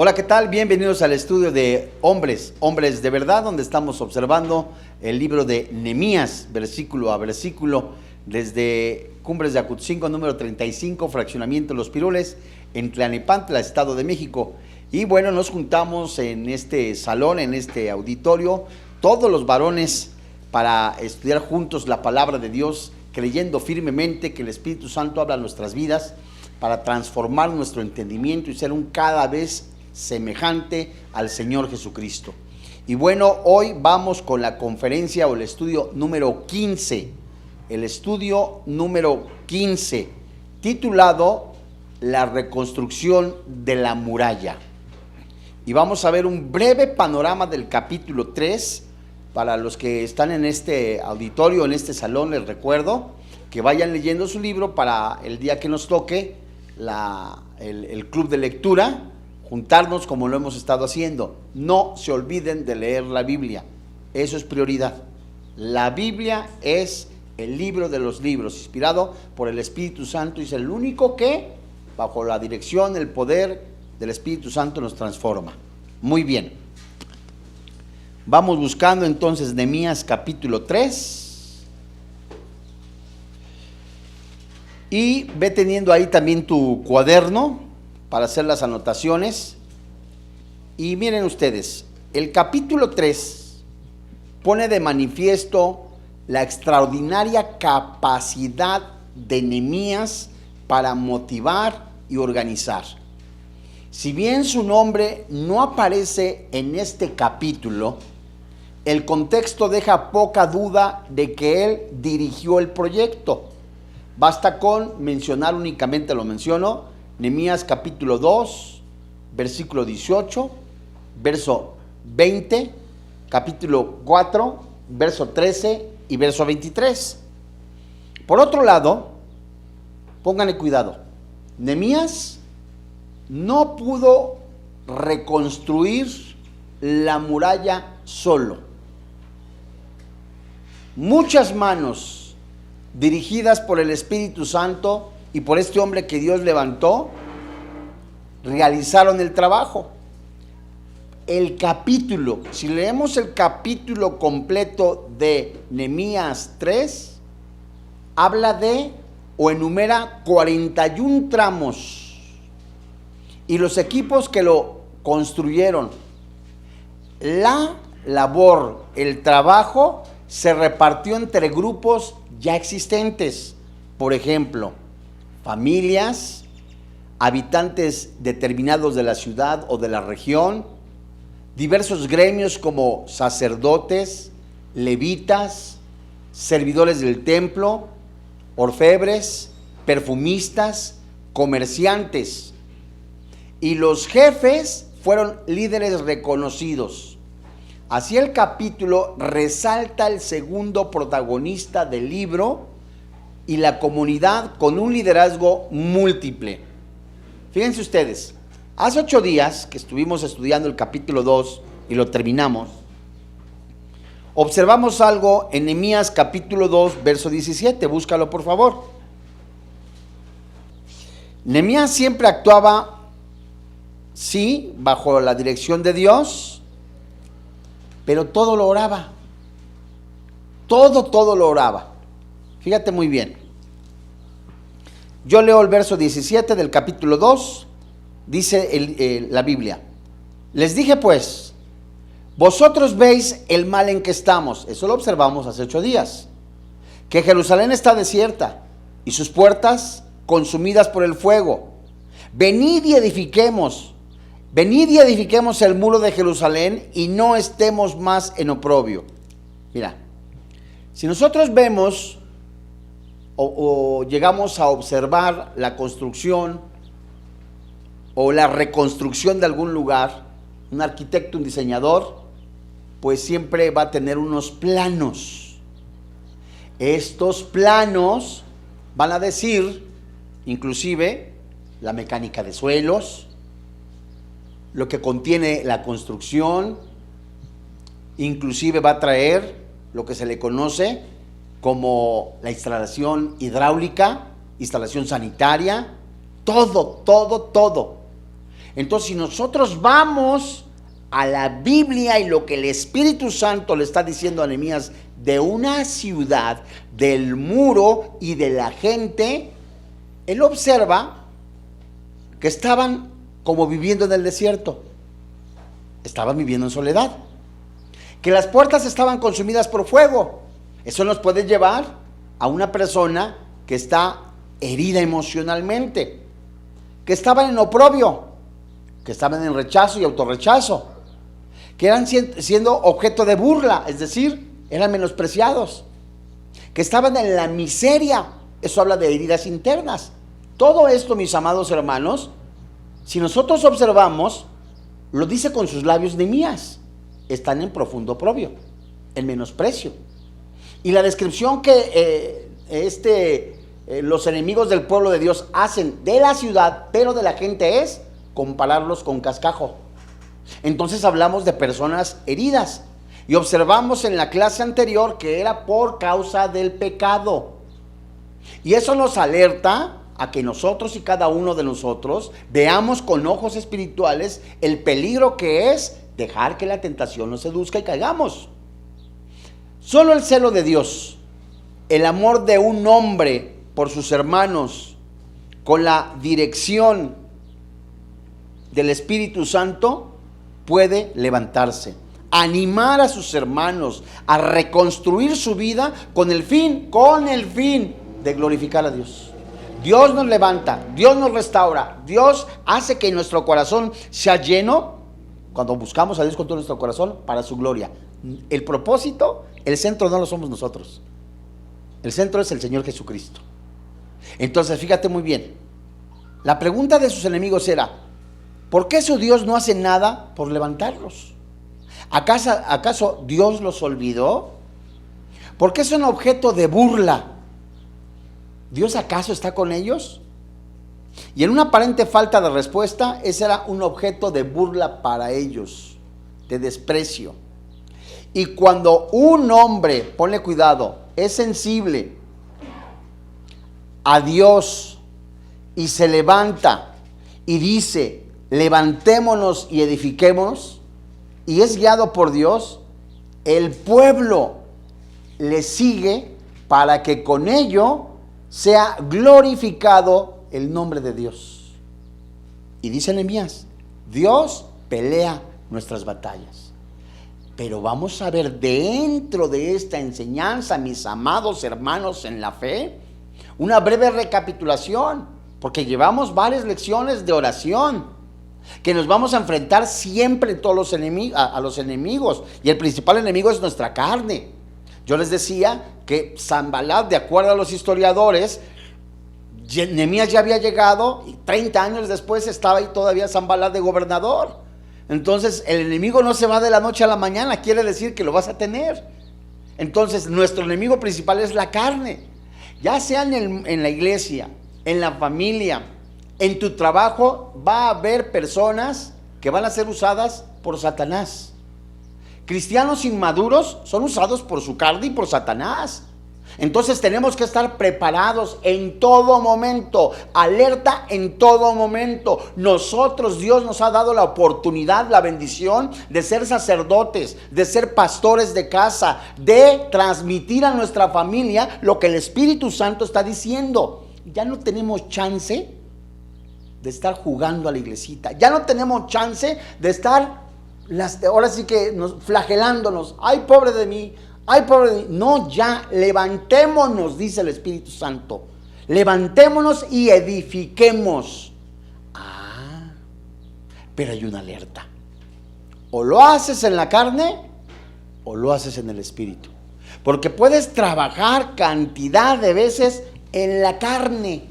Hola, ¿qué tal? Bienvenidos al estudio de Hombres de Verdad, donde estamos observando el libro de Nehemías, versículo a versículo, desde Cumbres de Acutzinco, número 35, fraccionamiento Los Pirules, en Tlalnepantla, Estado de México. Y bueno, nos juntamos en este salón, en este auditorio, todos los varones para estudiar juntos la palabra de Dios, creyendo firmemente que el Espíritu Santo habla en nuestras vidas para transformar nuestro entendimiento y ser un cada vez semejante al Señor Jesucristo. Y bueno, hoy vamos con la conferencia o el estudio número 15, titulado La reconstrucción de la muralla. Y vamos a ver un breve panorama del capítulo 3. Para los que están en este auditorio, en este salón, les recuerdo que vayan leyendo su libro para el día que nos toque el club de lectura, juntarnos como lo hemos estado haciendo. No se olviden de leer la Biblia, eso es prioridad. La Biblia es el libro de los libros, inspirado por el Espíritu Santo, y es el único que, bajo la dirección, el poder del Espíritu Santo, nos transforma. Muy bien. Vamos buscando entonces Nehemías capítulo 3. Y ve teniendo ahí también tu cuaderno para hacer las anotaciones. Y miren ustedes, el capítulo 3 pone de manifiesto la extraordinaria capacidad de Nehemías para motivar y organizar. Si bien su nombre no aparece en este capítulo, el contexto deja poca duda de que él dirigió el proyecto. Basta con mencionar únicamente, lo menciono, Nehemías capítulo 2, versículo 18, verso 20, capítulo 4, verso 13 y verso 23. Por otro lado, pónganle cuidado, Nehemías no pudo reconstruir la muralla solo. Muchas manos dirigidas por el Espíritu Santo y por este hombre que Dios levantó, realizaron el trabajo. El capítulo, si leemos el capítulo completo de Nehemías 3, habla de o enumera 41 tramos y los equipos que lo construyeron. La labor, el trabajo, se repartió entre grupos ya existentes. Por ejemplo, familias, habitantes determinados de la ciudad o de la región, diversos gremios como sacerdotes, levitas, servidores del templo, orfebres, perfumistas, comerciantes. Y los jefes fueron líderes reconocidos. Así el capítulo resalta el segundo protagonista del libro y la comunidad con un liderazgo múltiple. Fíjense ustedes, hace 8 días que estuvimos estudiando el capítulo 2 y lo terminamos, observamos algo en Nehemías capítulo 2, verso 17, búscalo por favor. Nehemías siempre actuaba, sí, bajo la dirección de Dios, pero todo lo oraba. Todo lo oraba. Fíjate muy bien. Yo leo el verso 17 del capítulo 2, dice la Biblia. Les dije pues, vosotros veis el mal en que estamos. Eso lo observamos hace 8 días. Que Jerusalén está desierta y sus puertas consumidas por el fuego. Venid y edifiquemos el muro de Jerusalén y no estemos más en oprobio. Mira, si nosotros vemos o llegamos a observar la construcción o la reconstrucción de algún lugar, un arquitecto, un diseñador, pues siempre va a tener unos planos. Estos planos van a decir, inclusive, la mecánica de suelos, lo que contiene la construcción, inclusive va a traer lo que se le conoce como la instalación hidráulica, instalación sanitaria, todo. Entonces, si nosotros vamos a la Biblia y lo que el Espíritu Santo le está diciendo a Nehemías de una ciudad, del muro y de la gente, él observa que estaban como viviendo en el desierto, estaban viviendo en soledad, que las puertas estaban consumidas por fuego. Eso nos puede llevar a una persona que está herida emocionalmente, que estaban en oprobio, que estaban en rechazo y autorrechazo, que eran siendo objeto de burla, es decir, eran menospreciados, que estaban en la miseria. Eso habla de heridas internas. Todo esto, mis amados hermanos, si nosotros observamos, lo dice con sus labios Nehemías, están en profundo oprobio, en menosprecio. Y la descripción que los enemigos del pueblo de Dios hacen de la ciudad, pero de la gente, es compararlos con cascajo. Entonces hablamos de personas heridas. Y observamos en la clase anterior que era por causa del pecado. Y eso nos alerta a que nosotros y cada uno de nosotros veamos con ojos espirituales el peligro que es dejar que la tentación nos seduzca y caigamos. Solo el celo de Dios, el amor de un hombre por sus hermanos, con la dirección del Espíritu Santo, puede levantarse, animar a sus hermanos a reconstruir su vida con el fin de glorificar a Dios. Dios nos levanta, Dios nos restaura, Dios hace que nuestro corazón sea lleno cuando buscamos a Dios con todo nuestro corazón para su gloria. El propósito, el centro no lo somos nosotros, el centro es el Señor Jesucristo. Entonces fíjate muy bien, la pregunta de sus enemigos era: ¿por qué su Dios no hace nada por levantarlos? ¿Acaso Dios los olvidó? ¿Por qué son objeto de burla? ¿Dios acaso está con ellos? Y en una aparente falta de respuesta, ese era un objeto de burla para ellos, de desprecio. Y cuando un hombre, ponle cuidado, es sensible a Dios y se levanta y dice: levantémonos y edifiquémonos, y es guiado por Dios, el pueblo le sigue para que con ello sea glorificado el nombre de Dios. Y dice Nehemías: Dios pelea nuestras batallas. Pero vamos a ver dentro de esta enseñanza, mis amados hermanos en la fe, una breve recapitulación, porque llevamos varias lecciones de oración, que nos vamos a enfrentar siempre a los enemigos, y el principal enemigo es nuestra carne. Yo les decía que Sanbalat, de acuerdo a los historiadores, Nehemías ya había llegado y 30 años después estaba ahí todavía Sanbalat de gobernador. Entonces el enemigo no se va de la noche a la mañana, quiere decir que lo vas a tener. Entonces nuestro enemigo principal es la carne, ya sea en la iglesia, en la familia, en tu trabajo. Va a haber personas que van a ser usadas por Satanás. Cristianos inmaduros son usados por su carne y por Satanás. Entonces tenemos que estar preparados en todo momento, alerta en todo momento. Nosotros, Dios nos ha dado la oportunidad, la bendición de ser sacerdotes, de ser pastores de casa, de transmitir a nuestra familia lo que el Espíritu Santo está diciendo. Ya no tenemos chance de estar jugando a la iglesita, ya no tenemos chance de estar ahora sí que flagelándonos. Ay, pobre de mí, ay, pobre de mí. No, ya levantémonos, dice el Espíritu Santo. Levantémonos y edifiquemos. Pero hay una alerta. O lo haces en la carne o lo haces en el Espíritu. Porque puedes trabajar cantidad de veces en la carne,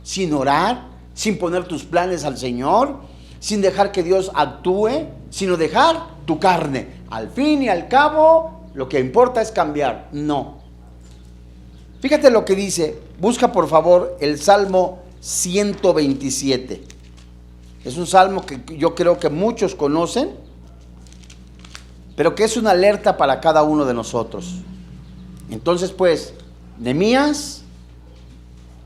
sin orar, sin poner tus planes al Señor, sin dejar que Dios actúe, sino dejar tu carne. Al fin y al cabo, lo que importa es cambiar. No. Fíjate lo que dice. Busca por favor el Salmo 127. Es un salmo que yo creo que muchos conocen, pero que es una alerta para cada uno de nosotros. Entonces pues, Nehemías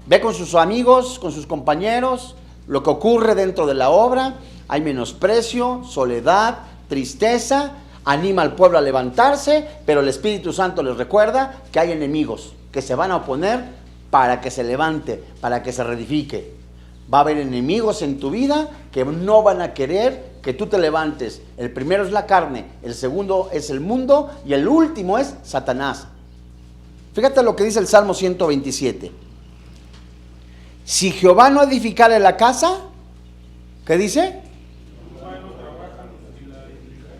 ve con sus amigos, con sus compañeros, lo que ocurre dentro de la obra, hay menosprecio, soledad, tristeza, anima al pueblo a levantarse, pero el Espíritu Santo les recuerda que hay enemigos que se van a oponer para que se levante, para que se reedifique. Va a haber enemigos en tu vida que no van a querer que tú te levantes. El primero es la carne, el segundo es el mundo y el último es Satanás. Fíjate lo que dice el Salmo 127. Si Jehová no edificare la casa, ¿qué dice?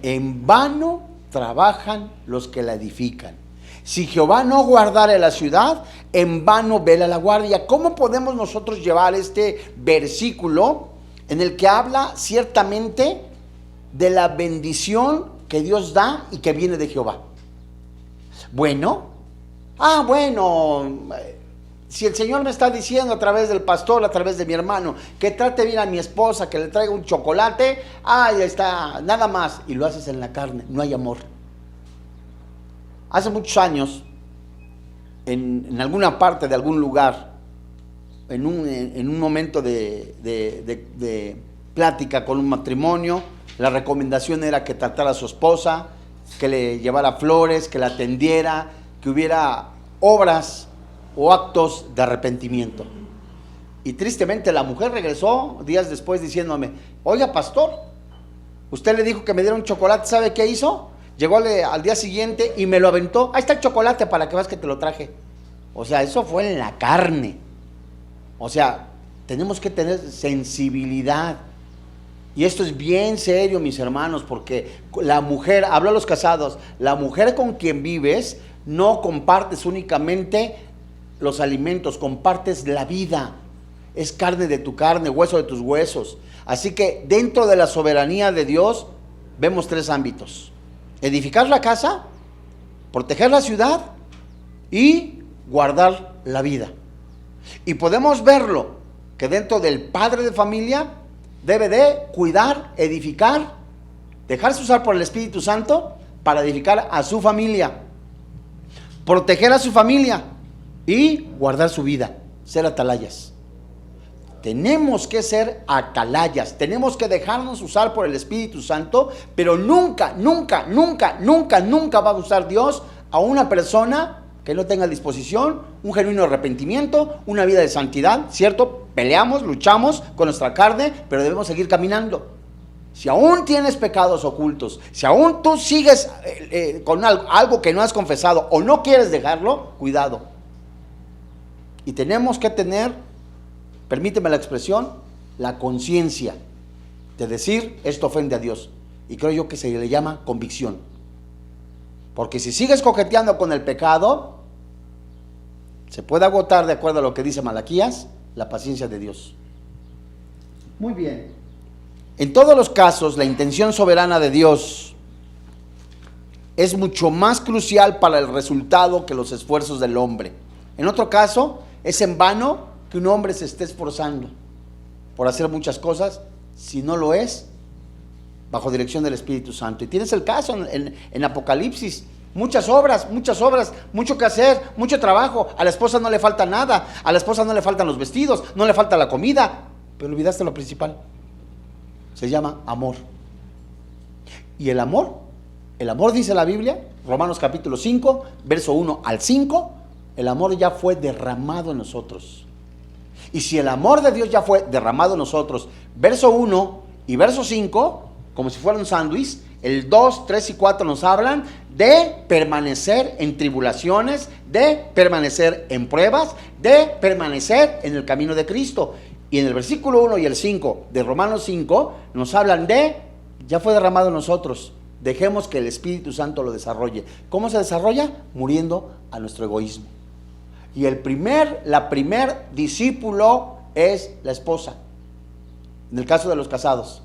En vano trabajan los que la edifican. Si Jehová no guardare la ciudad, en vano vela la guardia. ¿Cómo podemos nosotros llevar este versículo en el que habla ciertamente de la bendición que Dios da y que viene de Jehová? Bueno, si el Señor me está diciendo a través del pastor, a través de mi hermano, que trate bien a mi esposa, que le traiga un chocolate, ya está, nada más, y lo haces en la carne, no hay amor. Hace muchos años, en alguna parte de algún lugar, en un momento de plática con un matrimonio, la recomendación era que tratara a su esposa, que le llevara flores, que la atendiera, que hubiera obras o actos de arrepentimiento. Y tristemente la mujer regresó días después diciéndome: oiga, pastor, usted le dijo que me diera un chocolate, ¿sabe qué hizo? Llegó al día siguiente y me lo aventó. Ahí está el chocolate para que veas que te lo traje. O sea, eso fue en la carne. O sea, tenemos que tener sensibilidad. Y esto es bien serio, mis hermanos, porque la mujer, hablo a los casados, la mujer con quien vives, no compartes únicamente los alimentos, compartes la vida. Es carne de tu carne, hueso de tus huesos. Así que dentro de la soberanía de Dios vemos 3 ámbitos: edificar la casa, proteger la ciudad y guardar la vida. Y podemos verlo que dentro del padre de familia debe de cuidar, edificar, dejarse usar por el Espíritu Santo para edificar a su familia, proteger a su familia y guardar su vida, ser atalayas. Tenemos que ser atalayas, tenemos que dejarnos usar por el Espíritu Santo, pero nunca va a usar Dios a una persona que no tenga disposición, un genuino arrepentimiento, una vida de santidad, ¿cierto? Peleamos, luchamos con nuestra carne, pero debemos seguir caminando. Si aún tienes pecados ocultos, si aún tú sigues con algo que no has confesado o no quieres dejarlo, cuidado. Y tenemos que tener, permíteme la expresión, la conciencia de decir: esto ofende a Dios. Y creo yo que se le llama convicción. Porque si sigues coqueteando con el pecado, se puede agotar, de acuerdo a lo que dice Malaquías, la paciencia de Dios. Muy bien. En todos los casos, la intención soberana de Dios es mucho más crucial para el resultado que los esfuerzos del hombre. En otro caso, es en vano que un hombre se esté esforzando por hacer muchas cosas, si no lo es bajo dirección del Espíritu Santo. Y tienes el caso en Apocalipsis: muchas obras, mucho que hacer, mucho trabajo. A la esposa no le falta nada, a la esposa no le faltan los vestidos, no le falta la comida, pero olvidaste lo principal. Se llama amor. Y el amor dice la Biblia, Romanos capítulo 5, verso 1 al 5, el amor ya fue derramado en nosotros. Y si el amor de Dios ya fue derramado en nosotros, verso 1 y verso 5, como si fuera un sándwich, el 2, 3 y 4 nos hablan de permanecer en tribulaciones, de permanecer en pruebas, de permanecer en el camino de Cristo. Y en el versículo 1 y el 5 de Romanos 5 nos hablan de: ya fue derramado en nosotros, dejemos que el Espíritu Santo lo desarrolle. ¿Cómo se desarrolla? Muriendo a nuestro egoísmo. Y la primer discípulo es la esposa, en el caso de los casados.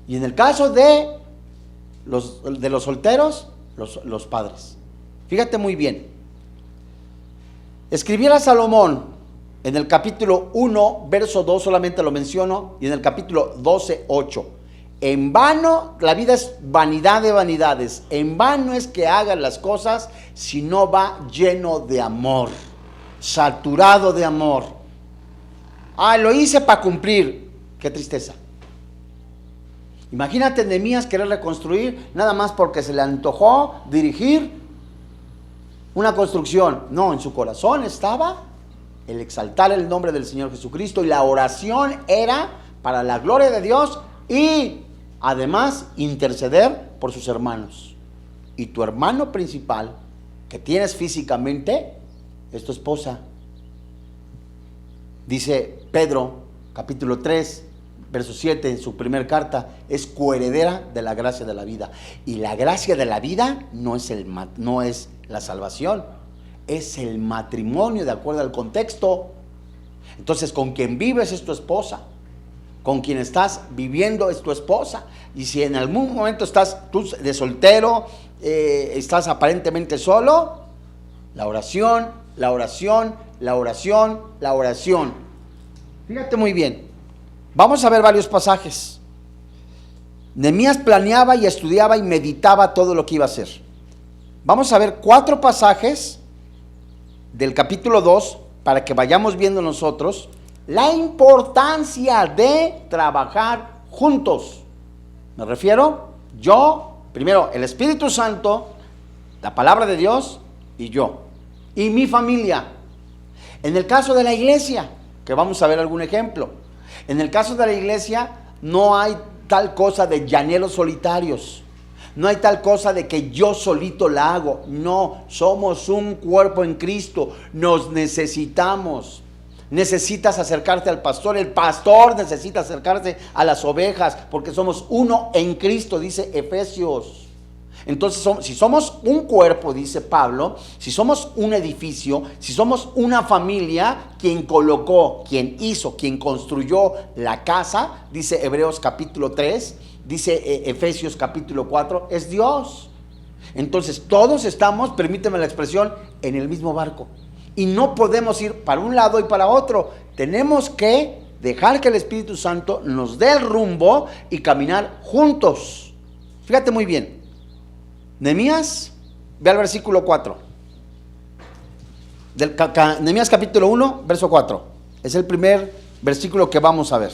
Y en el caso de los solteros, los padres. Fíjate muy bien. Escribiera Salomón en el capítulo 1, verso 2, solamente lo menciono, y en el capítulo 12, 8. En vano, la vida es vanidad de vanidades. En vano es que hagan las cosas si no va lleno de amor, saturado de amor. Lo hice para cumplir. Qué tristeza. Imagínate Nehemías querer reconstruir nada más porque se le antojó dirigir una construcción. No, en su corazón estaba el exaltar el nombre del Señor Jesucristo, y la oración era para la gloria de Dios y además interceder por sus hermanos. Y tu hermano principal que tienes físicamente es tu esposa. Dice Pedro, capítulo 3, verso 7, en su primer carta, es coheredera de la gracia de la vida. Y la gracia de la vida no es la salvación, es el matrimonio, de acuerdo al contexto. Entonces, con quien vives es tu esposa, con quien estás viviendo es tu esposa. Y si en algún momento estás tú de soltero, estás aparentemente solo, la oración, la oración, la oración, la oración. Fíjate muy bien, vamos a ver varios pasajes. Nehemías planeaba y estudiaba y meditaba todo lo que iba a hacer. Vamos a ver 4 pasajes del capítulo 2 para que vayamos viendo nosotros la importancia de trabajar juntos. Me refiero, yo, primero el Espíritu Santo, la palabra de Dios y yo, y mi familia. En el caso de la iglesia, que vamos a ver algún ejemplo, en el caso de la iglesia no hay tal cosa de llaneros solitarios. No hay tal cosa de que yo solito la hago. No, somos un cuerpo en Cristo. Nos necesitamos. Necesitas acercarte al pastor. El pastor necesita acercarse a las ovejas, porque somos uno en Cristo, dice Efesios. Entonces, si somos un cuerpo, dice Pablo, si somos un edificio, si somos una familia, quien colocó, quien hizo, quien construyó la casa, dice Hebreos capítulo 3, dice Efesios capítulo 4, es Dios. Entonces todos estamos, permíteme la expresión, en el mismo barco. Y no podemos ir para un lado y para otro. Tenemos que dejar que el Espíritu Santo nos dé el rumbo y caminar juntos. Fíjate muy bien. Nehemías, ve al versículo 4. Nehemías capítulo 1, verso 4. Es el primer versículo que vamos a ver.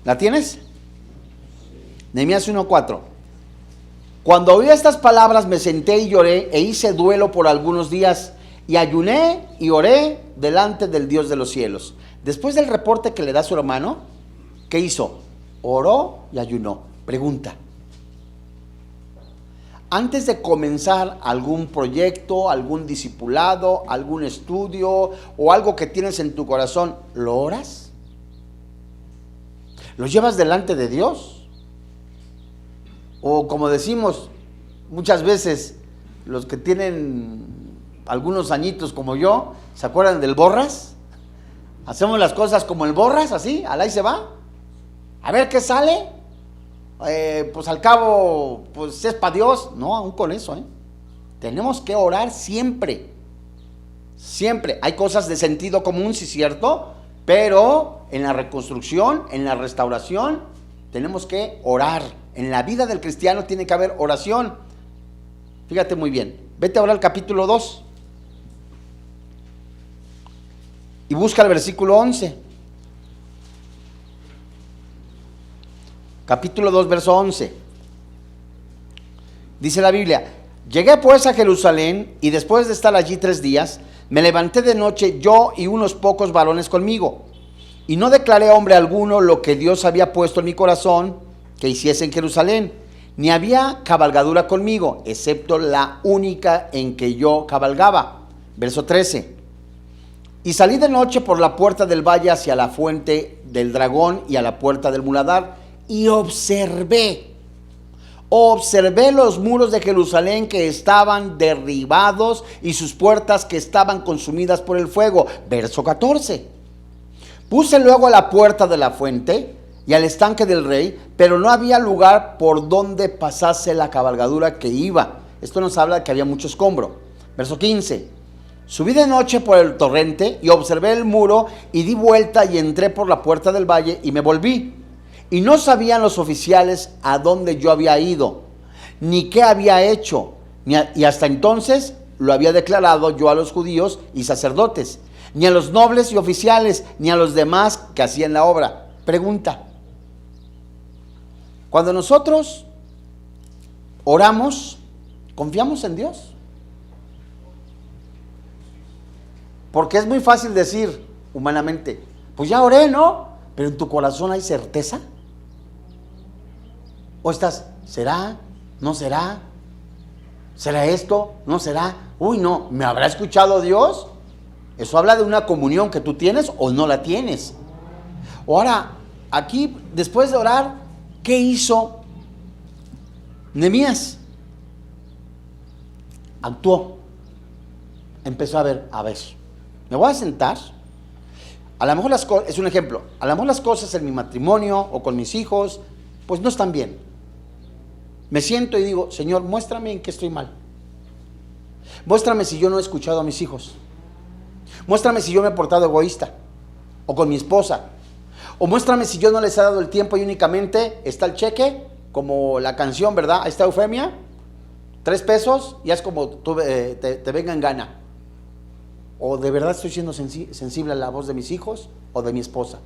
¿La tienes? Nehemías 1:4. Cuando oí estas palabras me senté y lloré e hice duelo por algunos días y ayuné y oré delante del Dios de los cielos. Después del reporte que le da su hermano, ¿qué hizo? Oró y ayunó. Pregunta: antes de comenzar algún proyecto, algún discipulado, algún estudio o algo que tienes en tu corazón, ¿lo oras? ¿Lo llevas delante de Dios? O como decimos muchas veces, los que tienen algunos añitos como yo, ¿se acuerdan del Borras? Hacemos las cosas como el Borras, así, al ahí se va, a ver qué sale. Pues al cabo, pues es para Dios. No, aún con eso, tenemos que orar siempre. Siempre. Hay cosas de sentido común, sí, cierto, pero en la reconstrucción, en la restauración, tenemos que orar. En la vida del cristiano tiene que haber oración. Fíjate muy bien. Vete ahora al capítulo 2 y busca el versículo 11. Capítulo 2, verso 11. Dice la Biblia: llegué pues a Jerusalén y después de estar allí 3 días, me levanté de noche yo y unos pocos varones conmigo. Y no declaré a hombre alguno lo que Dios había puesto en mi corazón que hiciese en Jerusalén, ni había cabalgadura conmigo, excepto la única en que yo cabalgaba. Verso 13. Y salí de noche por la puerta del valle hacia la fuente del dragón y a la puerta del muladar, y observé los muros de Jerusalén que estaban derribados y sus puertas que estaban consumidas por el fuego. Verso 14. Puse luego a la puerta de la fuente y al estanque del rey, pero no había lugar por donde pasase la cabalgadura que iba. Esto nos habla de que había mucho escombro. Verso 15. Subí de noche por el torrente y observé el muro y di vuelta y entré por la puerta del valle y me volví. Y no sabían los oficiales a dónde yo había ido, ni qué había hecho, y hasta entonces lo había declarado yo a los judíos y sacerdotes. ni a los nobles y oficiales, ni a los demás que hacían la obra. Pregunta: cuando nosotros oramos, ¿confiamos en Dios? Porque es muy fácil decir humanamente, pues ya oré, ¿no? Pero en tu corazón hay certeza. ¿O estás, será? ¿No será? ¿Será esto? ¿No será? Uy, no, ¿me habrá escuchado Dios? Eso habla de una comunión que tú tienes o no la tienes. Ahora, aquí, después de orar, ¿qué hizo Nehemías? Actuó. Empezó a ver, me voy a sentar. A lo mejor es un ejemplo, a lo mejor las cosas en mi matrimonio o con mis hijos, pues no están bien. Me siento y digo, Señor, muéstrame en qué estoy mal. Muéstrame si yo no he escuchado a mis hijos. Muéstrame si yo me he portado egoísta, o con mi esposa. O muéstrame si yo no les he dado el tiempo y únicamente está el cheque, como la canción, ¿verdad? Ahí está Eufemia, 3 pesos, y es como te venga en gana. O de verdad estoy siendo sensible a la voz de mis hijos o de mi esposa.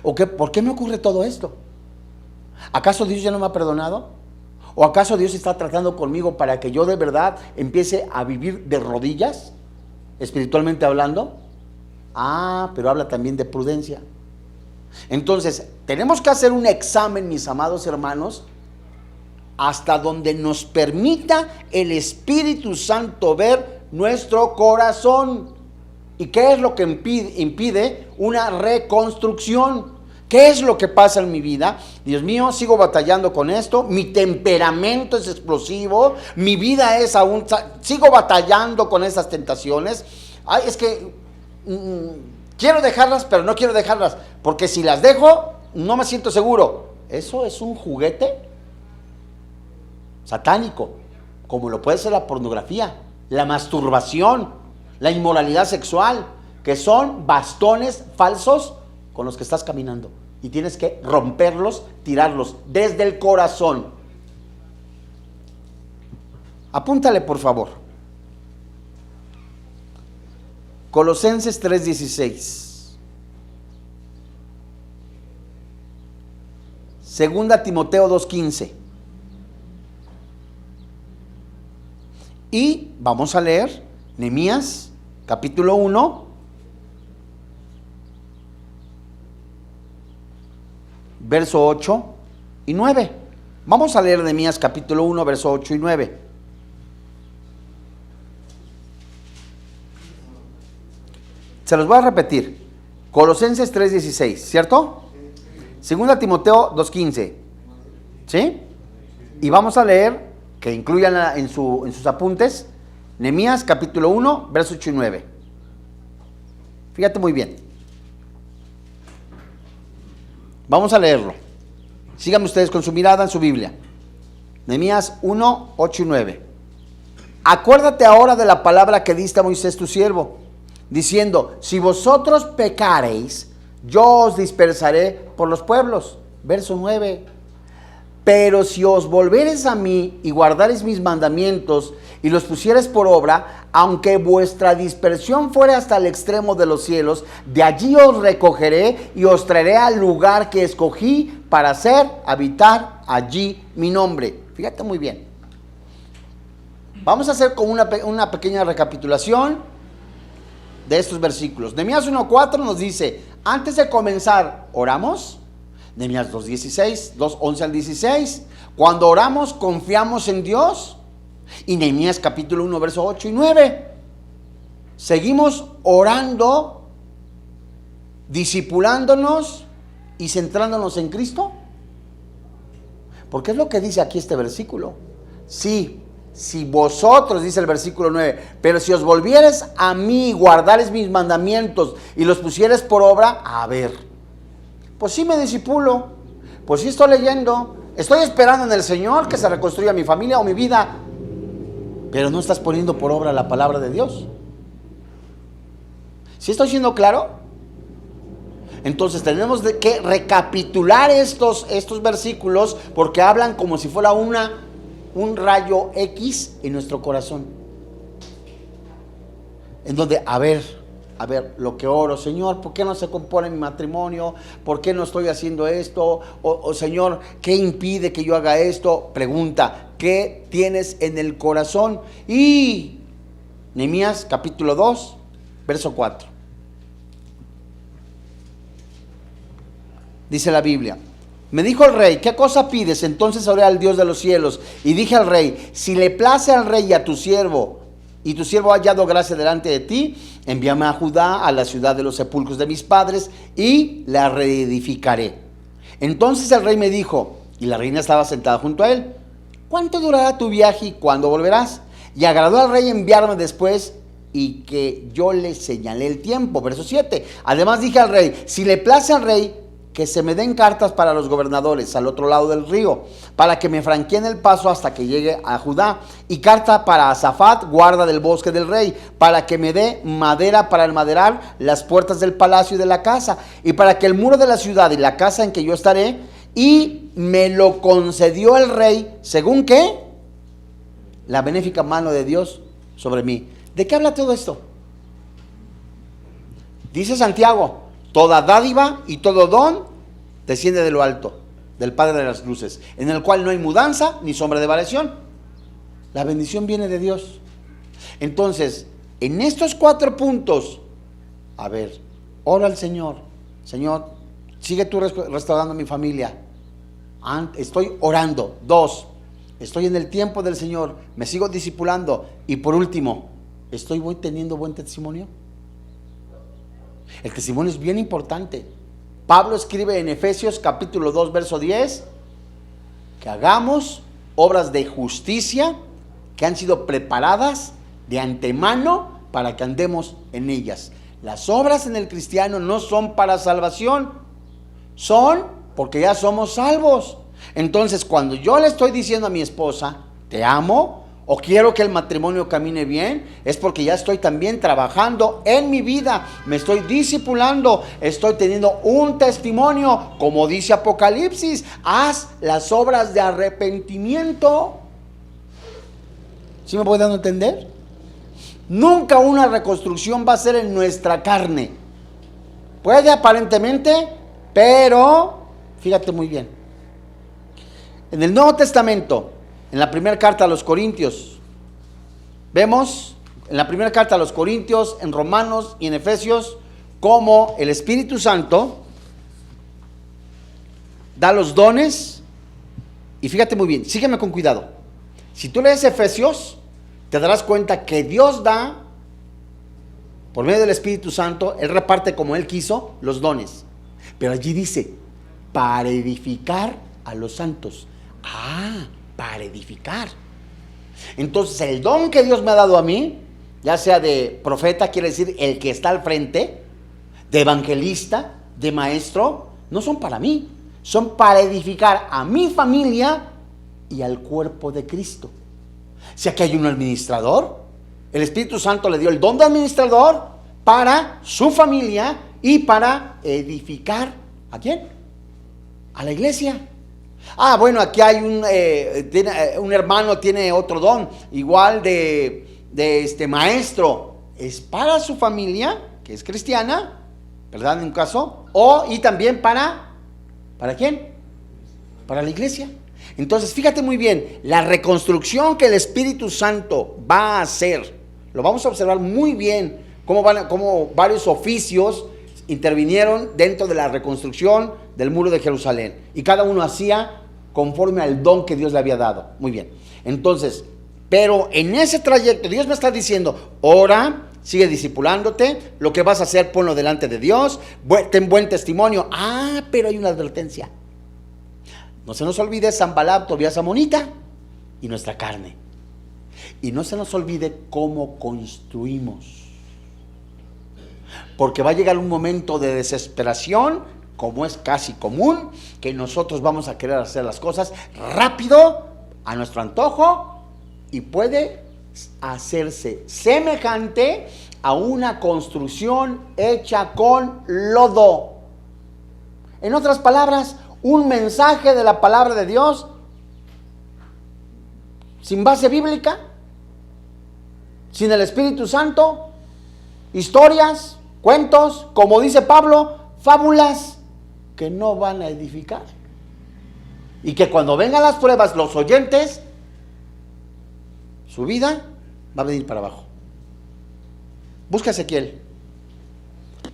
¿Por qué me ocurre todo esto? ¿Acaso Dios ya no me ha perdonado? ¿O acaso Dios está tratando conmigo para que yo de verdad empiece a vivir de rodillas, espiritualmente hablando? Pero habla también de prudencia. Entonces, tenemos que hacer un examen, mis amados hermanos, hasta donde nos permita el Espíritu Santo ver nuestro corazón. ¿Y qué es lo que impide una reconstrucción? ¿Qué es lo que pasa en mi vida? Dios mío, sigo batallando con esto, mi temperamento es explosivo, mi vida es sigo batallando con esas tentaciones. Es que quiero dejarlas, pero no quiero dejarlas, porque si las dejo, no me siento seguro. Eso es un juguete satánico, como lo puede ser la pornografía, la masturbación, la inmoralidad sexual, que son bastones falsos con los que estás caminando y tienes que romperlos, tirarlos desde el corazón. Apúntale, por favor. Colosenses 3:16. Segunda Timoteo 2:15. Y vamos a leer Nehemías capítulo 1, verso 8 y 9. Vamos a leer Nehemías capítulo 1, verso 8 y 9. Se los voy a repetir. Colosenses 3:16, ¿cierto? Segunda Timoteo 2:15. ¿Sí? Y vamos a leer, que incluyan en sus apuntes, Nehemías capítulo 1, verso 8 y 9. Fíjate muy bien. Vamos a leerlo. Síganme ustedes con su mirada en su Biblia. Nehemías 1, 8 y 9. Acuérdate ahora de la palabra que diste a Moisés tu siervo, diciendo, si vosotros pecareis, yo os dispersaré por los pueblos. Verso 9. Pero si os volvereis a mí y guardareis mis mandamientos y los pusiereis por obra, aunque vuestra dispersión fuere hasta el extremo de los cielos, de allí os recogeré y os traeré al lugar que escogí para habitar allí mi nombre. Fíjate muy bien. Vamos a hacer como una pequeña recapitulación de estos versículos. Nehemías 1:4 nos dice, antes de comenzar, oramos. Nehemías 2:16, 2:11 al 16. Cuando oramos, confiamos en Dios. Y Nehemías capítulo 1, verso 8 y 9. Seguimos orando, discipulándonos y centrándonos en Cristo. Porque es lo que dice aquí este versículo. Sí, si vosotros, dice el versículo 9, pero si os volvieres a mí, guardares mis mandamientos y los pusieres por obra, pues sí me disipulo, pues sí estoy leyendo, estoy esperando en el Señor que se reconstruya mi familia o mi vida, pero no estás poniendo por obra la palabra de Dios. ¿Sí estoy siendo claro? Entonces tenemos que recapitular estos versículos porque hablan como si fuera un rayo X en nuestro corazón. En donde, A ver, lo que oro, Señor, ¿por qué no se compone mi matrimonio? ¿Por qué no estoy haciendo esto? O Señor, ¿qué impide que yo haga esto? Pregunta, ¿qué tienes en el corazón? Y Nehemías capítulo 2, verso 4. Dice la Biblia: me dijo el rey, ¿qué cosa pides? Entonces oré al Dios de los cielos y dije al rey: si le place al rey y a tu siervo, y tu siervo ha hallado gracia delante de ti, envíame a Judá, a la ciudad de los sepulcros de mis padres, y la reedificaré. Entonces el rey me dijo, y la reina estaba sentada junto a él: ¿cuánto durará tu viaje y cuándo volverás? Y agradó al rey enviarme después, y que yo le señalé el tiempo. Verso 7. Además dije al rey: si le place al rey, que se me den cartas para los gobernadores al otro lado del río, para que me franqueen el paso hasta que llegue a Judá, y carta para Asafat, guarda del bosque del rey, para que me dé madera para enmaderar las puertas del palacio y de la casa, y para que el muro de la ciudad y la casa en que yo estaré. Y me lo concedió el rey, ¿según qué? La benéfica mano de Dios sobre mí. ¿De qué habla todo esto? Dice Santiago: toda dádiva y todo don desciende de lo alto, del Padre de las luces, en el cual no hay mudanza ni sombra de variación. La bendición viene de Dios. Entonces, en estos 4 puntos, a ver, ora al Señor: Señor, sigue tú restaurando mi familia. Estoy orando. 2, estoy en el tiempo del Señor, me sigo discipulando. Y por último, voy teniendo buen testimonio. El testimonio es bien importante. Pablo escribe en Efesios capítulo 2, verso 10, que hagamos obras de justicia que han sido preparadas de antemano para que andemos en ellas. Las obras en el cristiano no son para salvación, son porque ya somos salvos. Entonces, cuando yo le estoy diciendo a mi esposa, te amo, o quiero que el matrimonio camine bien, es porque ya estoy también trabajando en mi vida, me estoy discipulando, estoy teniendo un testimonio, como dice Apocalipsis: haz las obras de arrepentimiento. ¿Sí me voy dando a entender? Nunca una reconstrucción va a ser en nuestra carne. Puede aparentemente, pero fíjate muy bien. En el Nuevo Testamento, en la primera carta a los Corintios, vemos en la primera carta a los Corintios, en Romanos y en Efesios, cómo el Espíritu Santo da los dones. Y fíjate muy bien, sígueme con cuidado. Si tú lees Efesios, te darás cuenta que Dios da, por medio del Espíritu Santo, Él reparte como Él quiso los dones. Pero allí dice, para edificar a los santos. Para edificar. Entonces el don que Dios me ha dado a mí, ya sea de profeta, quiere decir el que está al frente, de evangelista, de maestro, no son para mí, son para edificar a mi familia y al cuerpo de Cristo. Si aquí hay un administrador, el Espíritu Santo le dio el don de administrador para su familia y para edificar ¿a quién? A la iglesia. Bueno, aquí hay un hermano, tiene otro don, igual de maestro, es para su familia, que es cristiana, ¿verdad? En un caso, y también ¿para quién? Para la iglesia. Entonces, fíjate muy bien, la reconstrucción que el Espíritu Santo va a hacer, lo vamos a observar muy bien, cómo varios oficios intervinieron dentro de la reconstrucción del muro de Jerusalén, y cada uno hacía conforme al don que Dios le había dado. Muy bien, entonces, pero en ese trayecto Dios me está diciendo: ora, sigue discipulándote, lo que vas a hacer ponlo delante de Dios, ten buen testimonio. Pero hay una advertencia: no se nos olvide Sanballat, Tobías, Amonita y nuestra carne, y no se nos olvide cómo construimos, porque va a llegar un momento de desesperación, como es casi común, que nosotros vamos a querer hacer las cosas rápido, a nuestro antojo, y puede hacerse semejante a una construcción hecha con lodo. En otras palabras, un mensaje de la palabra de Dios sin base bíblica, sin el Espíritu Santo, historias, cuentos, como dice Pablo, fábulas que no van a edificar. Y que cuando vengan las pruebas, los oyentes, su vida va a venir para abajo. Busca Ezequiel.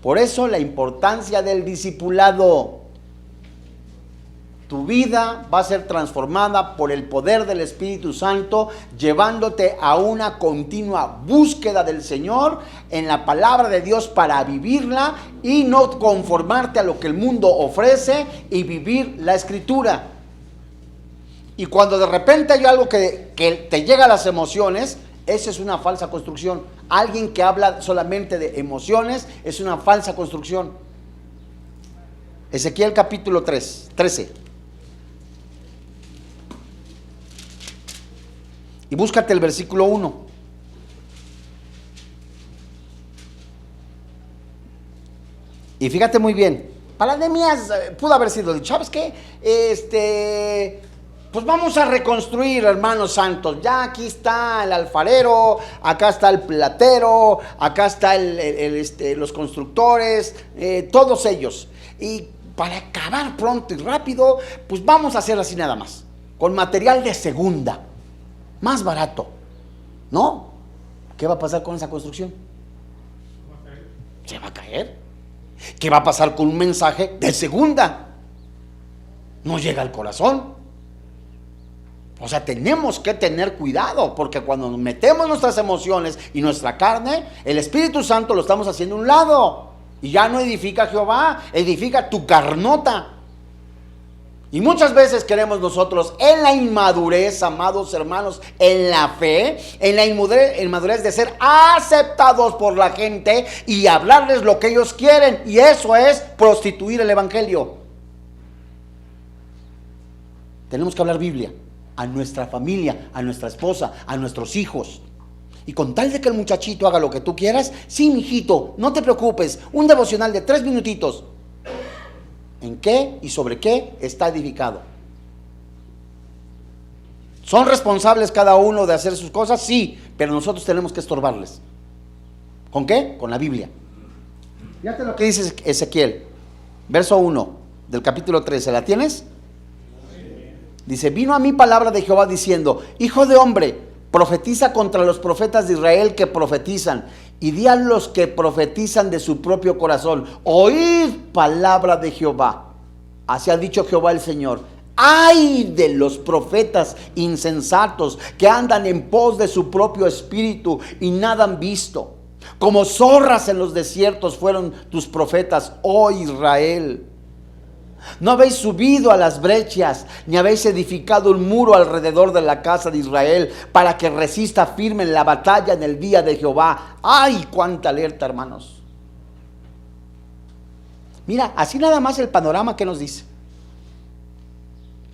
Por eso la importancia del discipulado. Tu vida va a ser transformada por el poder del Espíritu Santo, llevándote a una continua búsqueda del Señor en la palabra de Dios para vivirla y no conformarte a lo que el mundo ofrece y vivir la Escritura. Y cuando de repente hay algo que te llega a las emociones, esa es una falsa construcción. Alguien que habla solamente de emociones es una falsa construcción. Ezequiel capítulo 13. Y búscate el versículo 1. Y fíjate muy bien. Para Nehemías pudo haber sido dicho, ¿sabes qué? Pues vamos a reconstruir, hermanos santos. Ya aquí está el alfarero, acá está el platero, acá está los constructores, todos ellos. Y para acabar pronto y rápido, pues vamos a hacer así nada más, con material de segunda. Más barato, ¿no? ¿Qué va a pasar con esa construcción? Se va a caer. ¿Qué va a pasar con un mensaje de segunda? No llega al corazón. O sea, tenemos que tener cuidado, porque cuando nos metemos nuestras emociones y nuestra carne, el Espíritu Santo lo estamos haciendo a un lado. Y ya no edifica Jehová, edifica tu carnota. Y muchas veces queremos nosotros en la inmadurez, amados hermanos, en la fe, en la inmadurez de ser aceptados por la gente y hablarles lo que ellos quieren. Y eso es prostituir el evangelio. Tenemos que hablar Biblia a nuestra familia, a nuestra esposa, a nuestros hijos. Y con tal de que el muchachito haga lo que tú quieras, sí, mijito, no te preocupes, un devocional de 3 minutitos. ¿En qué y sobre qué está edificado? ¿Son responsables cada uno de hacer sus cosas? Sí, pero nosotros tenemos que estorbarles. ¿Con qué? Con la Biblia. Fíjate lo que dice Ezequiel, verso 1 del capítulo 13. ¿La tienes? Dice, vino a mí palabra de Jehová diciendo, hijo de hombre, profetiza contra los profetas de Israel que profetizan, y di a los que profetizan de su propio corazón, oíd palabra de Jehová. Así ha dicho Jehová el Señor. Ay de los profetas insensatos que andan en pos de su propio espíritu y nada han visto. Como zorras en los desiertos fueron tus profetas, oh Israel. No habéis subido a las brechas, ni habéis edificado un muro alrededor de la casa de Israel, para que resista firme en la batalla en el día de Jehová. ¡Ay, cuánta alerta, hermanos! Mira, así nada más el panorama que nos dice.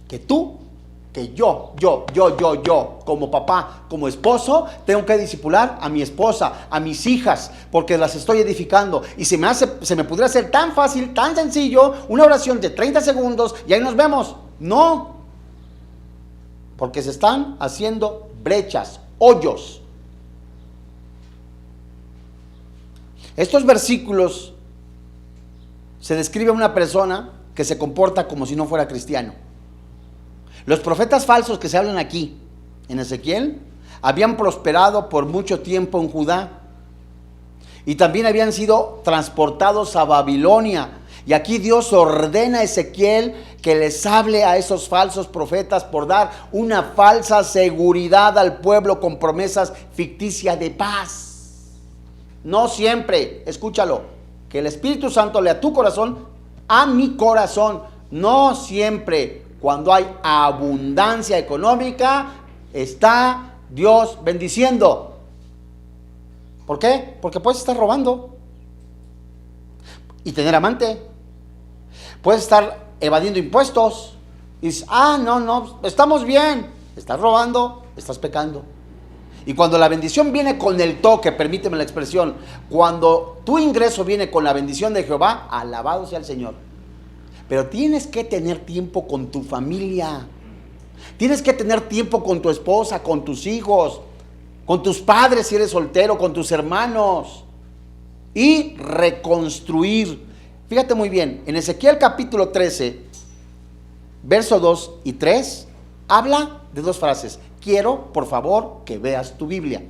Que tú, que yo, como papá, como esposo, tengo que discipular a mi esposa, a mis hijas, porque las estoy edificando. Y se me podría hacer tan fácil, tan sencillo, una oración de 30 segundos y ahí nos vemos. No, porque se están haciendo brechas, hoyos. Estos versículos se describe a una persona que se comporta como si no fuera cristiano. Los profetas falsos que se hablan aquí en Ezequiel habían prosperado por mucho tiempo en Judá y también habían sido transportados a Babilonia. Y aquí Dios ordena a Ezequiel que les hable a esos falsos profetas por dar una falsa seguridad al pueblo con promesas ficticias de paz. No siempre, escúchalo, que el Espíritu Santo lea tu corazón a mi corazón. No siempre. Cuando hay abundancia económica, está Dios bendiciendo. ¿Por qué? Porque puedes estar robando y tener amante. Puedes estar evadiendo impuestos. Y dices, no, estamos bien. Estás robando, estás pecando. Y cuando la bendición viene con el toque, permíteme la expresión, cuando tu ingreso viene con la bendición de Jehová, alabado sea el Señor. Pero tienes que tener tiempo con tu familia. Tienes que tener tiempo con tu esposa, con tus hijos, con tus padres si eres soltero, con tus hermanos. y reconstruir. Fíjate muy bien, en Ezequiel capítulo 13, verso 2 y 3, habla de dos frases. Quiero, por favor, que veas tu Biblia.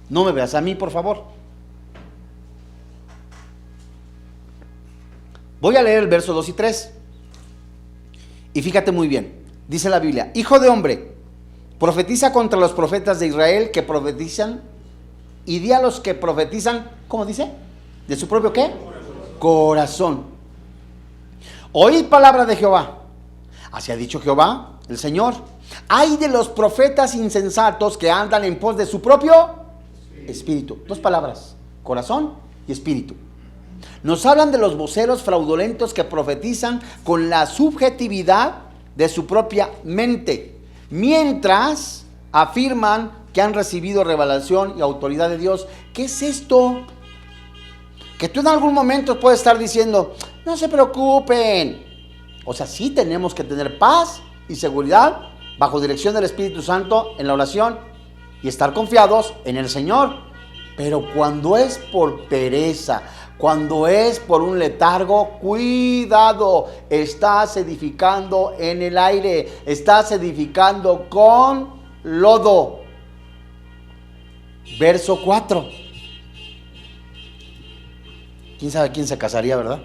No me veas a mí, por favor. Voy a leer el verso 2 y 3. Y fíjate muy bien, dice la Biblia: hijo de hombre, profetiza contra los profetas de Israel que profetizan, y di a los que profetizan, ¿cómo dice? ¿De su propio qué? Corazón. Oíd palabra de Jehová. Así ha dicho Jehová, el Señor: ay de los profetas insensatos que andan en pos de su propio espíritu. Dos palabras: corazón y espíritu. Nos hablan de los voceros fraudulentos que profetizan con la subjetividad de su propia mente, mientras afirman que han recibido revelación y autoridad de Dios. ¿Qué es esto? Que tú en algún momento puedes estar diciendo: no se preocupen. O sea, sí tenemos que tener paz y seguridad bajo dirección del Espíritu Santo en la oración y estar confiados en el Señor. Pero cuando es por pereza, cuando es por un letargo, cuidado, estás edificando en el aire, estás edificando con lodo. Verso 4. ¿Quién sabe quién se casaría, verdad?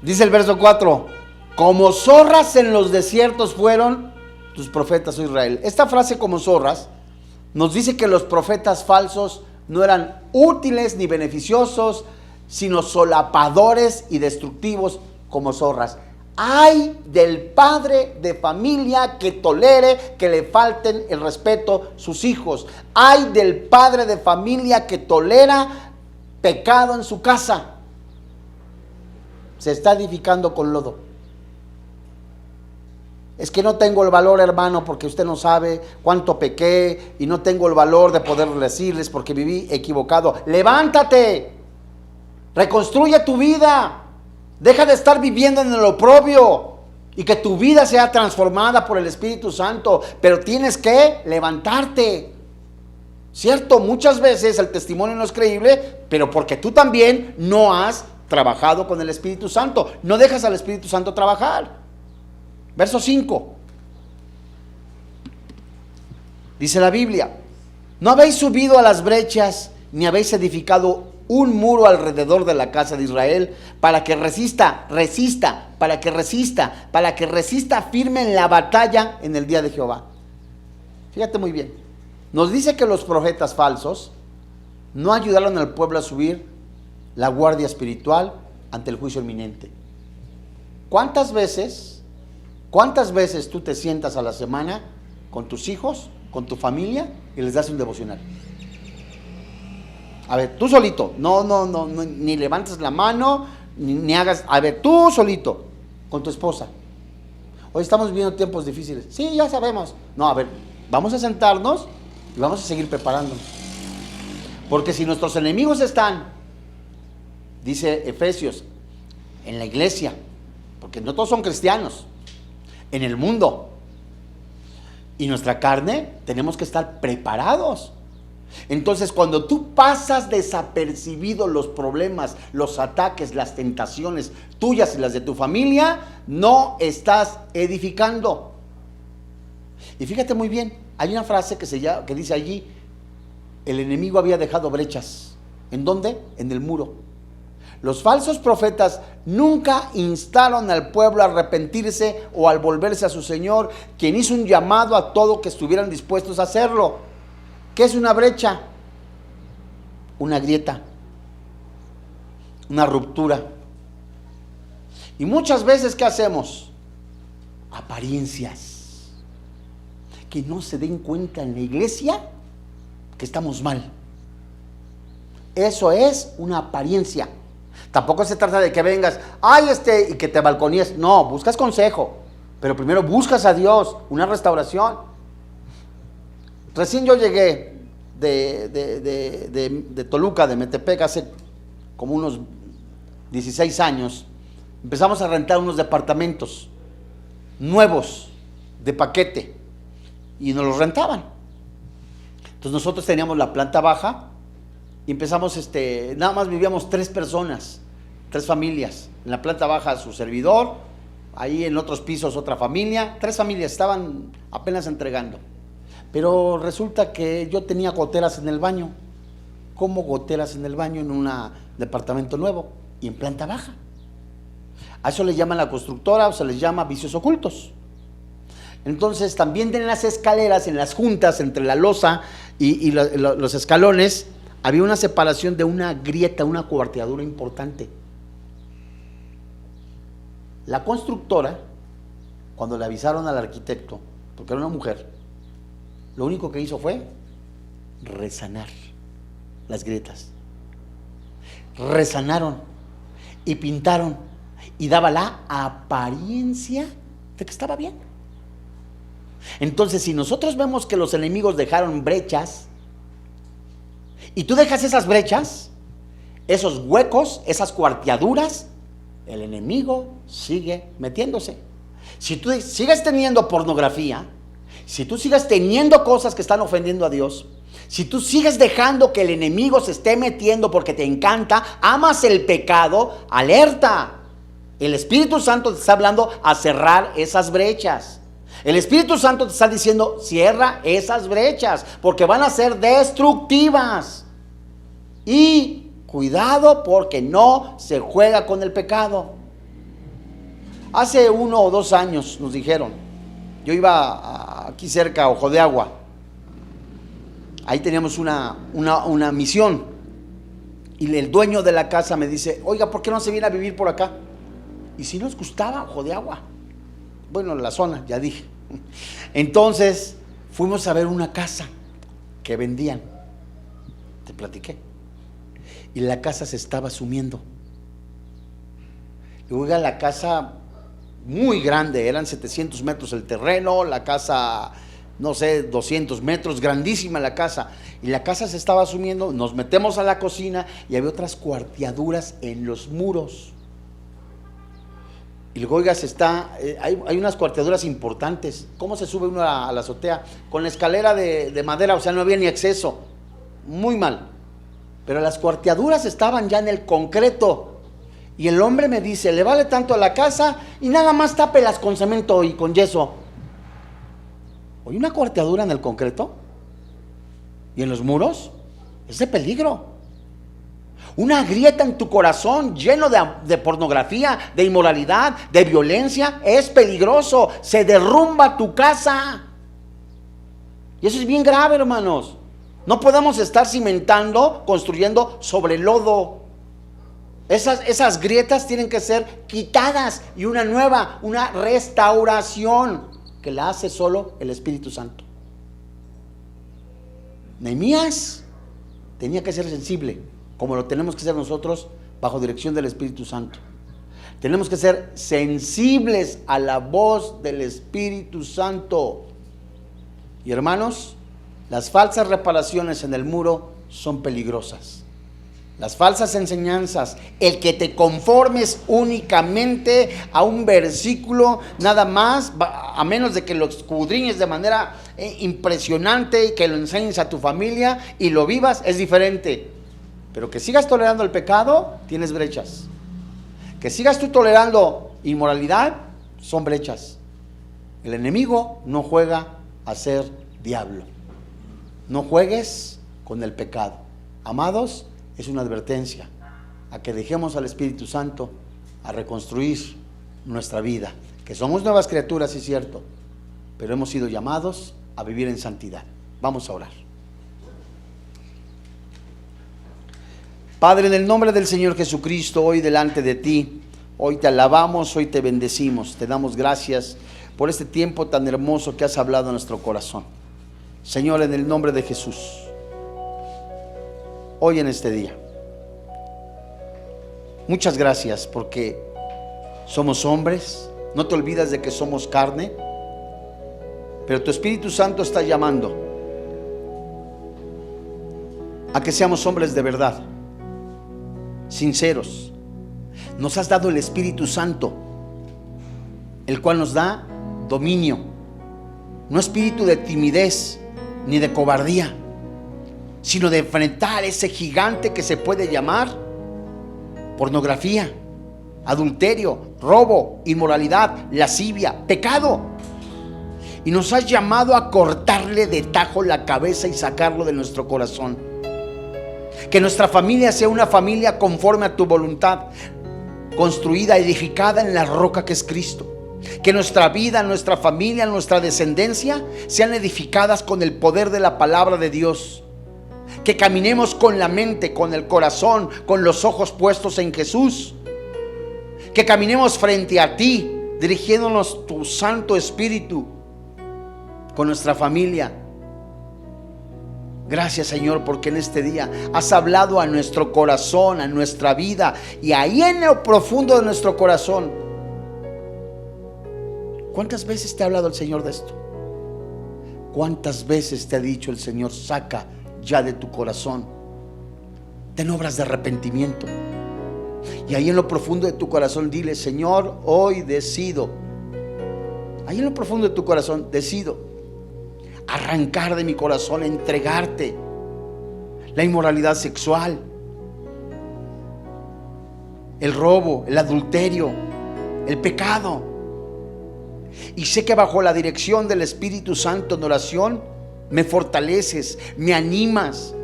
Dice el verso 4: como zorras en los desiertos fueron tus profetas, oh Israel. Esta frase, como zorras, nos dice que los profetas falsos no eran útiles ni beneficiosos, sino solapadores y destructivos como zorras. Ay del padre de familia que tolere que le falten el respeto sus hijos. Ay del padre de familia que tolera pecado en su casa. Se está edificando con lodo. Es que no tengo el valor, hermano, porque usted no sabe cuánto pequé y no tengo el valor de poder decirles porque viví equivocado. Levántate, reconstruye tu vida, deja de estar viviendo en el oprobio y que tu vida sea transformada por el Espíritu Santo, pero tienes que levantarte. Cierto, muchas veces el testimonio no es creíble, pero porque tú también no has trabajado con el Espíritu Santo, no dejas al Espíritu Santo trabajar. Verso 5. Dice la Biblia: no habéis subido a las brechas, ni habéis edificado un muro alrededor de la casa de Israel, para que resista firme en la batalla en el día de Jehová. Fíjate muy bien. Nos dice que los profetas falsos no ayudaron al pueblo a subir la guardia espiritual ante el juicio inminente. ¿Cuántas veces tú te sientas a la semana con tus hijos, con tu familia, y les das un devocional? A ver, tú solito, no, ni levantes la mano, ni hagas, a ver, tú solito, con tu esposa. Hoy estamos viviendo tiempos difíciles. Sí, ya sabemos. No, a ver, vamos a sentarnos y vamos a seguir preparándonos. Porque si nuestros enemigos están, dice Efesios, en la iglesia, porque no todos son cristianos, en el mundo, y nuestra carne, tenemos que estar preparados. Entonces, cuando tú pasas desapercibido los problemas, los ataques, las tentaciones tuyas y las de tu familia, no estás edificando. Y fíjate muy bien, hay una frase que dice allí: el enemigo había dejado brechas. ¿En dónde? En el muro. Los falsos profetas nunca instaron al pueblo a arrepentirse o al volverse a su Señor, quien hizo un llamado a todos que estuvieran dispuestos a hacerlo. ¿Qué es una brecha? Una grieta, una ruptura. Y muchas veces, ¿qué hacemos? Apariencias. Que no se den cuenta en la iglesia que estamos mal. Eso es una apariencia. Tampoco se trata de que vengas, y que te balconíes. No, buscas consejo, pero primero buscas a Dios, una restauración. Recién yo llegué de Toluca, de Metepec, hace como unos 16 años. Empezamos a rentar unos departamentos nuevos, de paquete, y nos los rentaban. Entonces nosotros teníamos la planta baja y empezamos, nada más vivíamos 3 personas, 3 familias. En la planta baja su servidor, ahí en otros pisos otra familia, 3 familias estaban apenas entregando. Pero resulta que yo tenía goteras en el baño. ¿Cómo goteras en el baño en un departamento nuevo y en planta baja? A eso le llaman la constructora o se les llama vicios ocultos. Entonces también en las escaleras, en las juntas entre la losa y los escalones, había una separación de una grieta, una cuarteadura importante. La constructora, cuando le avisaron al arquitecto, porque era una mujer, lo único que hizo fue resanar las grietas. Resanaron y pintaron y daba la apariencia de que estaba bien. Entonces, si nosotros vemos que los enemigos dejaron brechas y tú dejas esas brechas, esos huecos, esas cuarteaduras, el enemigo sigue metiéndose. Si tú sigues teniendo pornografía, si tú sigues teniendo cosas que están ofendiendo a Dios, si tú sigues dejando que el enemigo se esté metiendo porque te encanta, amas el pecado, alerta. El Espíritu Santo te está hablando a cerrar esas brechas. El Espíritu Santo te está diciendo, cierra esas brechas, porque van a ser destructivas. Y cuidado porque no se juega con el pecado. Hace 1 o 2 años nos dijeron, yo iba aquí cerca a Ojo de Agua, ahí teníamos una misión, y el dueño de la casa me dice, oiga, ¿por qué no se viene a vivir por acá? Y si nos gustaba Ojo de Agua, bueno, la zona, ya dije. Entonces fuimos a ver una casa que vendían, te platiqué, y la casa se estaba sumiendo. Y oiga, la casa muy grande, eran 700 metros el terreno, la casa, no sé, 200 metros, grandísima la casa, y la casa se estaba sumiendo. Nos metemos a la cocina y había otras cuarteaduras en los muros. Y luego, oiga, hay unas cuarteaduras importantes. ¿Cómo se sube uno a la azotea? Con la escalera de madera, o sea, no había ni acceso. Muy mal. Pero las cuarteaduras estaban ya en el concreto. Y el hombre me dice, le vale tanto a la casa y nada más tápelas con cemento y con yeso. ¿Oye, una cuarteadura en el concreto? ¿Y en los muros? Es de peligro. Una grieta en tu corazón lleno de pornografía, de inmoralidad, de violencia, es peligroso. Se derrumba tu casa. Y eso es bien grave, hermanos. No podemos estar cimentando, construyendo sobre lodo. Esas grietas tienen que ser quitadas y una nueva, una restauración que la hace solo el Espíritu Santo. Nehemías tenía que ser sensible, como lo tenemos que ser nosotros bajo dirección del Espíritu Santo. Tenemos que ser sensibles a la voz del Espíritu Santo. Y hermanos, las falsas reparaciones en el muro son peligrosas. Las falsas enseñanzas, el que te conformes únicamente a un versículo nada más, a menos de que lo escudriñes de manera impresionante y que lo enseñes a tu familia y lo vivas, es diferente. Pero que sigas tolerando el pecado, tienes brechas. Que sigas tú tolerando inmoralidad, son brechas. El enemigo no juega a ser diablo. No juegues con el pecado. Amados, es una advertencia a que dejemos al Espíritu Santo a reconstruir nuestra vida. Que somos nuevas criaturas, es cierto, pero hemos sido llamados a vivir en santidad. Vamos a orar. Padre, en el nombre del Señor Jesucristo, hoy delante de ti, hoy te alabamos, hoy te bendecimos, te damos gracias por este tiempo tan hermoso que has hablado a nuestro corazón. Señor, en el nombre de Jesús, hoy en este día, muchas gracias porque somos hombres, no te olvidas de que somos carne, pero tu Espíritu Santo está llamando a que seamos hombres de verdad, sinceros. Nos has dado el Espíritu Santo, el cual nos da dominio, no espíritu de timidez ni de cobardía, sino de enfrentar ese gigante que se puede llamar pornografía, adulterio, robo, inmoralidad, lascivia, pecado. Y nos has llamado a cortarle de tajo la cabeza y sacarlo de nuestro corazón. Que nuestra familia sea una familia conforme a tu voluntad, construida, edificada en la roca que es Cristo. Que nuestra vida, nuestra familia, nuestra descendencia sean edificadas con el poder de la palabra de Dios. Que caminemos con la mente, con el corazón, con los ojos puestos en Jesús. Que caminemos frente a ti, dirigiéndonos tu Santo Espíritu con nuestra familia. Gracias, Señor, porque en este día has hablado a nuestro corazón, a nuestra vida, y ahí en lo profundo de nuestro corazón. ¿Cuántas veces te ha hablado el Señor de esto? ¿Cuántas veces te ha dicho el Señor, saca ya de tu corazón, ten obras de arrepentimiento? Y ahí en lo profundo de tu corazón dile, Señor, hoy decido, ahí en lo profundo de tu corazón decido arrancar de mi corazón, entregarte la inmoralidad sexual, el robo, el adulterio, el pecado. Y sé que bajo la dirección del Espíritu Santo en oración me fortaleces, me animas,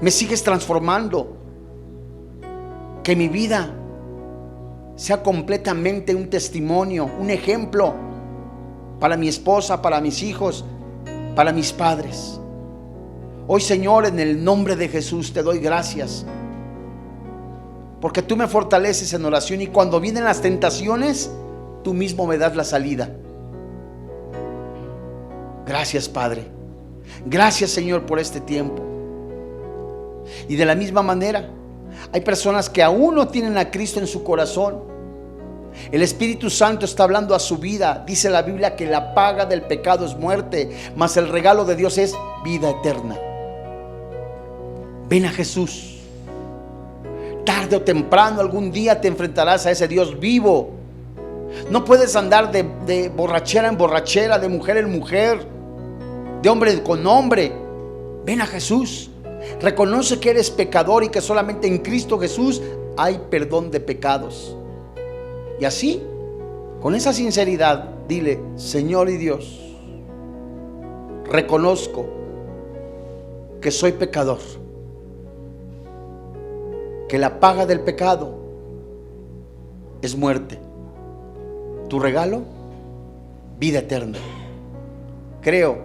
me sigues transformando. Que mi vida sea completamente un testimonio, un ejemplo para mi esposa, para mis hijos, para mis padres. Hoy, Señor, en el nombre de Jesús te doy gracias, porque tú me fortaleces en oración, y cuando vienen las tentaciones, tú mismo me das la salida. Gracias, Padre. Gracias, Señor, por este tiempo. Y de la misma manera, hay personas que aún no tienen a Cristo en su corazón. El Espíritu Santo está hablando a su vida. Dice la Biblia que la paga del pecado es muerte, mas el regalo de Dios es vida eterna. Ven a Jesús. Tarde o temprano, algún día te enfrentarás a ese Dios vivo. No puedes andar de borrachera en borrachera, de mujer en mujer, de hombre con hombre. Ven a Jesús. Reconoce que eres pecador y que solamente en Cristo Jesús hay perdón de pecados. Y así, con esa sinceridad, dile, Señor y Dios, reconozco que soy pecador, que la paga del pecado es muerte. Tu regalo, vida eterna. Creo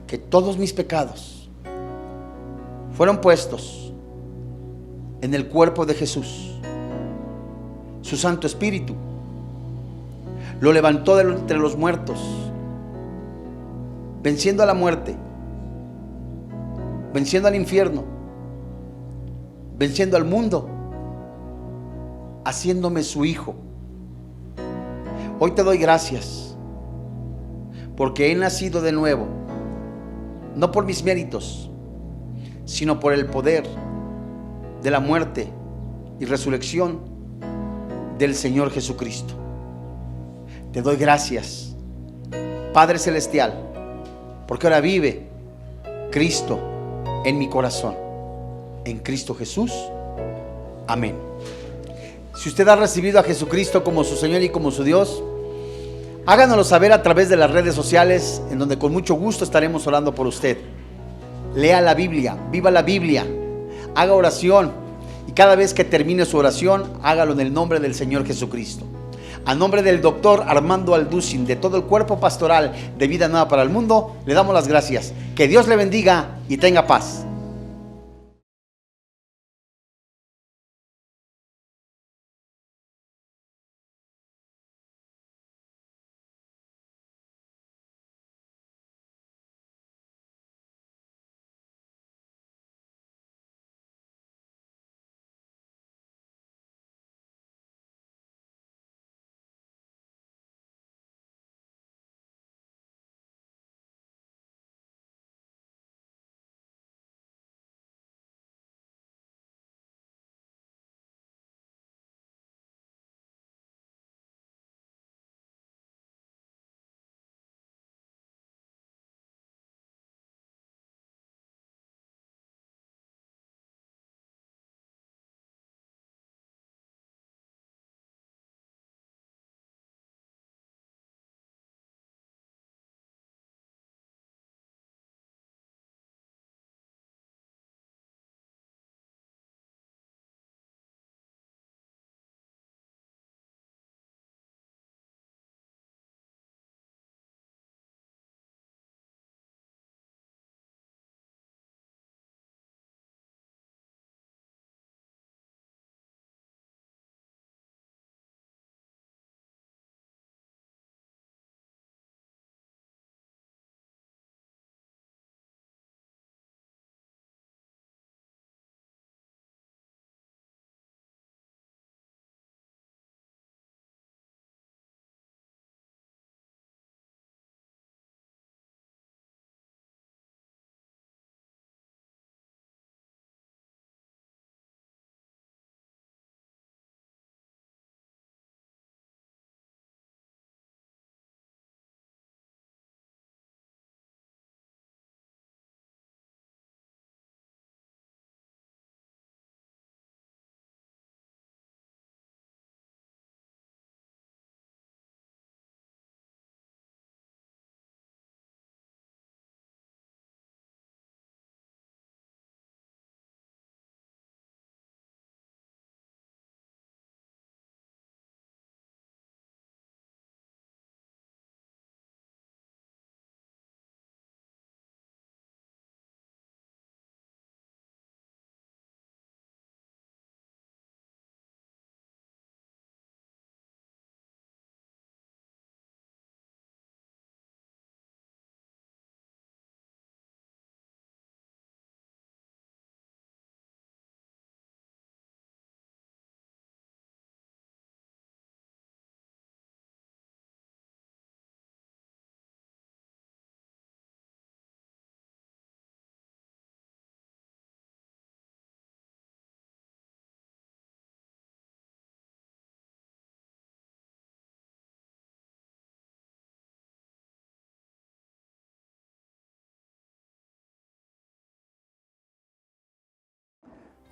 que todos mis pecados fueron puestos en el cuerpo de Jesús. Su Santo Espíritu lo levantó de entre los muertos, venciendo a la muerte, venciendo al infierno, venciendo al mundo, haciéndome su hijo. Hoy te doy gracias porque he nacido de nuevo, no por mis méritos, sino por el poder de la muerte y resurrección del Señor Jesucristo. Te doy gracias, Padre Celestial, porque ahora vive Cristo en mi corazón, en Cristo Jesús. Amén. Si usted ha recibido a Jesucristo como su Señor y como su Dios, háganoslo saber a través de las redes sociales, en donde con mucho gusto estaremos orando por usted. Lea la Biblia, viva la Biblia, haga oración, y cada vez que termine su oración, hágalo en el nombre del Señor Jesucristo. A nombre del doctor Armando Alducin, de todo el cuerpo pastoral de Vida Nueva para el Mundo, le damos las gracias. Que Dios le bendiga y tenga paz.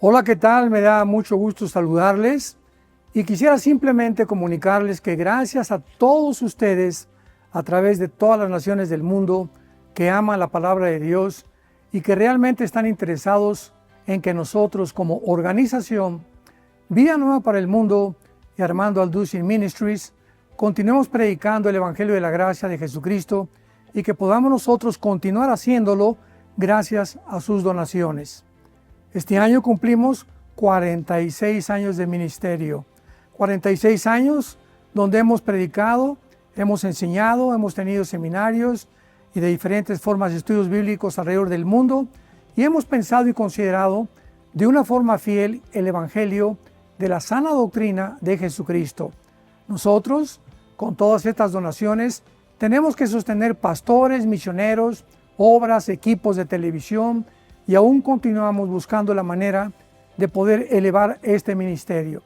Hola, ¿qué tal? Me da mucho gusto saludarles y quisiera simplemente comunicarles que gracias a todos ustedes a través de todas las naciones del mundo que aman la palabra de Dios y que realmente están interesados en que nosotros como organización Vida Nueva para el Mundo y Armando Alducin Ministries continuemos predicando el Evangelio de la Gracia de Jesucristo y que podamos nosotros continuar haciéndolo gracias a sus donaciones. Este año cumplimos 46 años de ministerio, 46 años donde hemos predicado, hemos enseñado, hemos tenido seminarios y de diferentes formas de estudios bíblicos alrededor del mundo y hemos pensado y considerado de una forma fiel el Evangelio de la sana doctrina de Jesucristo. Nosotros, con todas estas donaciones, tenemos que sostener pastores, misioneros, obras, equipos de televisión y aún continuamos buscando la manera de poder elevar este ministerio.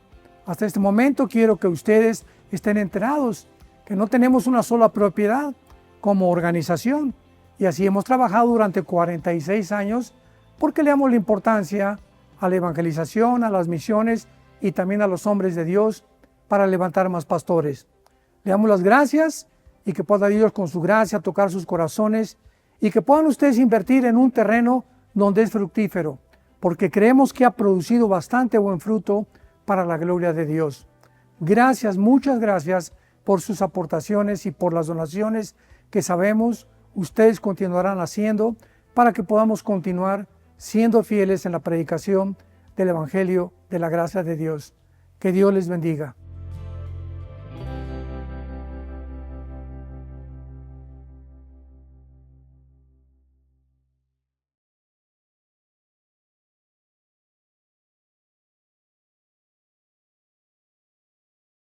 Hasta este momento quiero que ustedes estén enterados que no tenemos una sola propiedad como organización y así hemos trabajado durante 46 años porque le damos la importancia a la evangelización, a las misiones y también a los hombres de Dios para levantar más pastores. Le damos las gracias y que pueda Dios con su gracia tocar sus corazones y que puedan ustedes invertir en un terreno donde es fructífero, porque creemos que ha producido bastante buen fruto para la gloria de Dios. Gracias, muchas gracias por sus aportaciones y por las donaciones que sabemos ustedes continuarán haciendo para que podamos continuar siendo fieles en la predicación del Evangelio de la gracia de Dios. Que Dios les bendiga.